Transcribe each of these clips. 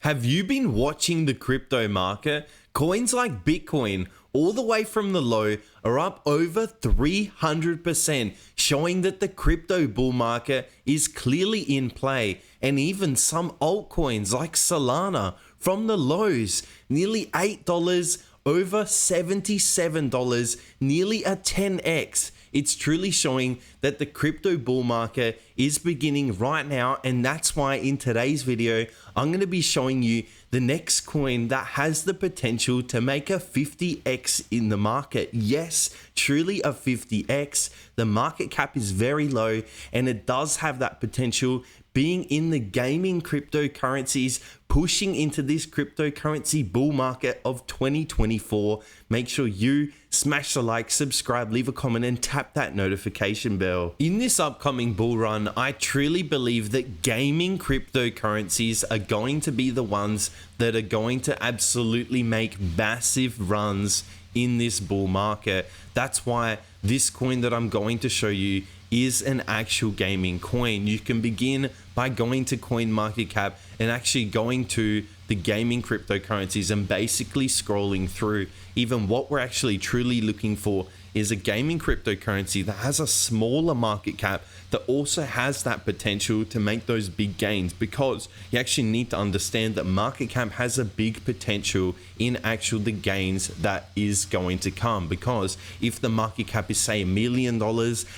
Have you been watching the crypto market? Coins like Bitcoin, all the way from the low, are up over 300%, showing that the crypto bull market is clearly in play. And even some altcoins like Solana, from the lows, nearly $8, over $77, nearly a 10x. It's truly showing that the crypto bull market is beginning right now, and that's why in today's video I'm going to be showing you the next coin that has the potential to make a 50x in the market. Yes, truly a 50x. The market cap is very low and it does have that potential, being in the gaming cryptocurrencies, pushing into this cryptocurrency bull market of 2024. Make sure you smash the like, subscribe, leave a comment, and tap that notification bell. In this upcoming bull run, I truly believe that gaming cryptocurrencies are going to be the ones that are going to absolutely make massive runs in this bull market. That's why this coin that I'm going to show you is an actual gaming coin. You can begin by going to CoinMarketCap and actually going to the gaming cryptocurrencies and basically scrolling through. Even what we're actually truly looking for is a gaming cryptocurrency that has a smaller market cap that also has that potential to make those big gains, because you actually need to understand that market cap has a big potential in actual the gains that is going to come. Because if the market cap is say $1 million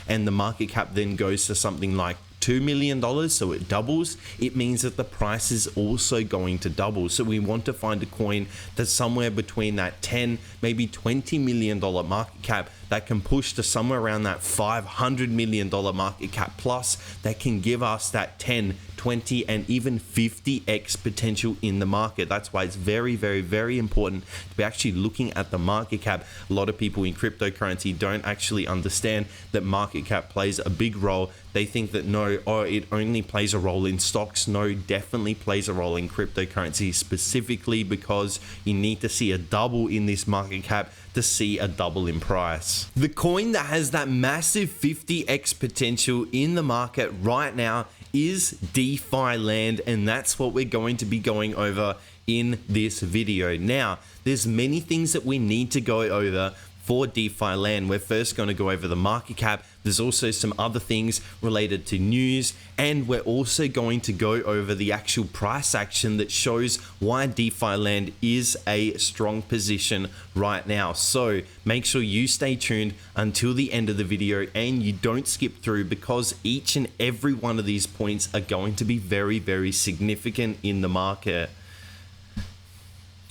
and the market cap then goes to something like $2 million, so it doubles, it means that the price is also going to double. So we want to find a coin that's somewhere between that 10, maybe $20 million market cap that can push to somewhere around that $500 million market cap plus, that can give us that 10, 20, and even 50x potential in the market. That's why it's very, very, very important to be actually looking at the market cap. A lot of people in cryptocurrency don't actually understand that market cap plays a big role. They think that no, it only plays a role in stocks. No, definitely plays a role in cryptocurrency, specifically because you need to see a double in this market cap to see a double in price. The coin that has that massive 50x potential in the market right now is DeFi land, and that's what we're going to be going over in this video. Now, there's many things that we need to go over for DeFi land. We're first going to go over the market cap. There's also some other things related to news, and we're also going to go over the actual price action that shows why DeFi land is a strong position right now. So make sure you stay tuned until the end of the video and you don't skip through, because each and every one of these points are going to be very, very significant in the market.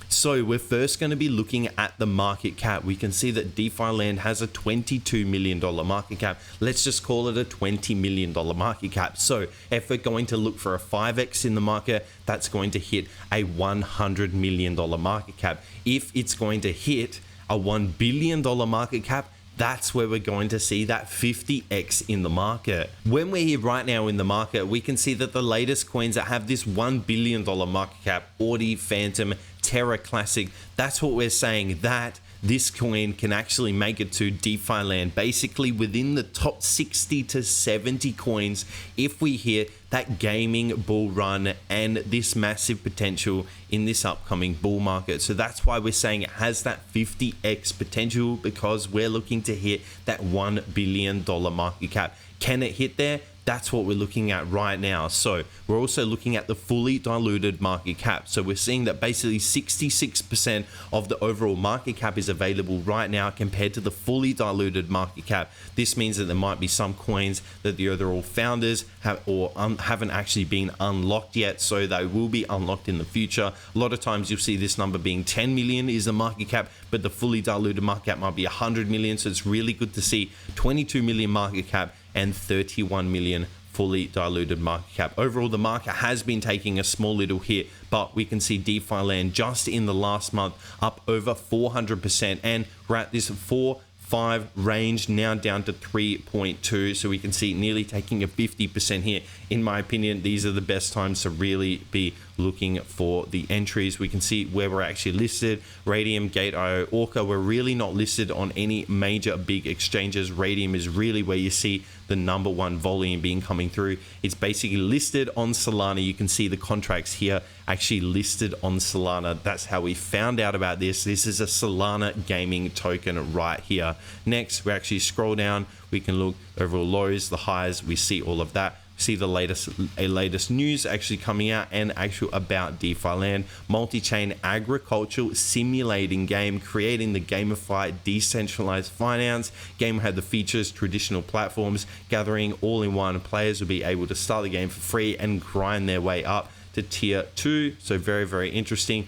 So we're first going to be looking at the market cap. We can see that DeFi land has a $22 million market cap. Let's just call it a $20 million market cap. So if we're going to look for a 5x in the market, that's going to hit a $100 million market cap. If it's going to hit a $1 billion market cap, that's where we're going to see that 50x in the market. When we're here right now in the market, we can see that the latest coins that have this $1 billion market cap, Audi, Phantom, Terra Classic, that's what we're saying, that this coin can actually make it to DeFi land, basically within the top 60 to 70 coins if we hit that gaming bull run and this massive potential in this upcoming bull market. So that's why we're saying it has that 50x potential, because we're looking to hit that $1 billion market cap. Can it hit there? That's what we're looking at right now. So we're also looking at the fully diluted market cap. So we're seeing that basically 66% of the overall market cap is available right now compared to the fully diluted market cap. This means that there might be some coins that the overall founders have or haven't actually been unlocked yet. So they will be unlocked in the future. A lot of times you'll see this number being 10 million is the market cap, but the fully diluted market cap might be 100 million. So it's really good to see 22 million market cap and 31 million fully diluted market cap. Overall, the market has been taking a small little hit, but we can see DeFi land just in the last month up over 400%, and we're at this 4.5 range now down to 3.2. So we can see nearly taking a 50% hit. In my opinion, these are the best times to really be looking for the entries. We can see where we're actually listed. Radium, Gate.io, Orca, we're really not listed on any major big exchanges. Radium is really where you see the #1 volume being coming through. It's basically listed on Solana. You can see the contracts here actually listed on Solana. That's how we found out about this. This is a Solana gaming token right here. Next, we actually scroll down. We can look overall lows, the highs. We see all of that. See the latest news actually coming out and actual about DeFi land. Multi-chain agricultural simulating game, creating the gamified decentralized finance. Game had the features traditional platforms, gathering all in one. Players will be able to start the game for free and grind their way up to tier 2. So very, very interesting.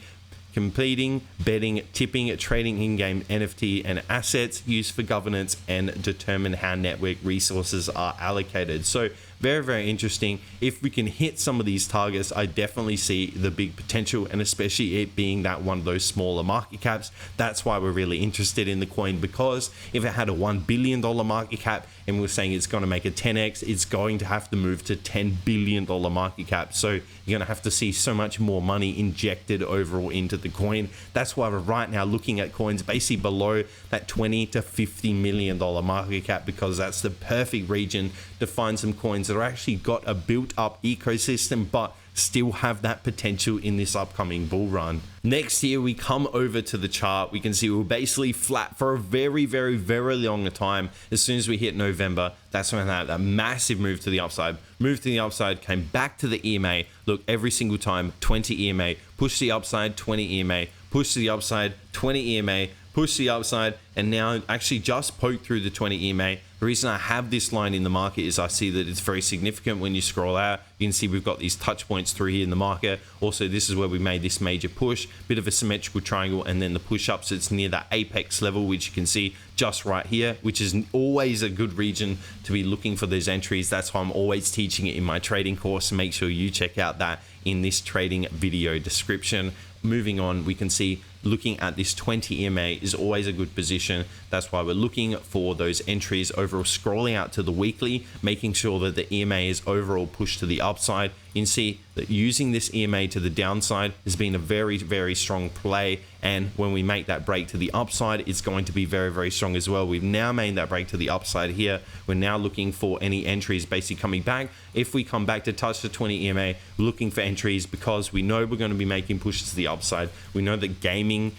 Completing, betting, tipping, trading in-game NFT and assets used for governance and determine how network resources are allocated. So very, very interesting. If we can hit some of these targets, I definitely see the big potential, and especially it being that one of those smaller market caps. That's why we're really interested in the coin, because if it had a $1 billion market cap and we're saying it's going to make a 10x, it's going to have to move to $10 billion market cap. So you're going to have to see so much more money injected overall into the coin. That's why we're right now looking at coins basically below that $20 to $50 million market cap, because that's the perfect region to find some coins that are actually got a built up ecosystem but still have that potential in this upcoming bull run. Next here, we come over to the chart. We can see we're basically flat for a very, very, very long time. As soon as we hit November, that's when that massive move to the upside. Moved to the upside, came back to the EMA. Look, every single time, 20 EMA, push the upside, 20 EMA, push to the upside, 20 EMA, push the upside, and now actually just poked through the 20 EMA. The reason I have this line in the market is I see that it's very significant. When you scroll out, you can see we've got these touch points through here in the market. Also, this is where we made this major push, bit of a symmetrical triangle, and then the push up. So it's near that apex level, which you can see just right here, which is always a good region to be looking for those entries. That's why I'm always teaching it in my trading course. So make sure you check out that in this trading video description. Moving on, we can see looking at this 20 EMA is always a good position. That's why we're looking for those entries overall, scrolling out to the weekly, making sure that the EMA is overall pushed to the upside. You can see that using this EMA to the downside has been a very, very strong play. And when we make that break to the upside, it's going to be very, very strong as well. We've now made that break to the upside here. We're now looking for any entries basically coming back. If we come back to touch the 20 EMA, looking for entries because we know we're going to be making pushes to the upside. We know that gaming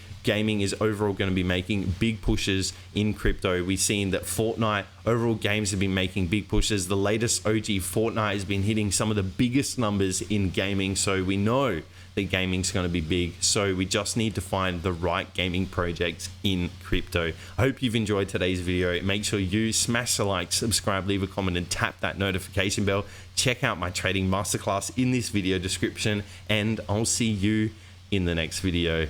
is overall going to be making big pushes in crypto. We've seen that Fortnite, overall games have been making big pushes. The latest OG Fortnite has been hitting some of the biggest numbers in gaming. So we know that gaming is going to be big. So we just need to find the right gaming projects in crypto. I hope you've enjoyed today's video. Make sure you smash the like, subscribe, leave a comment, and tap that notification bell. Check out my trading masterclass in this video description, and I'll see you in the next video.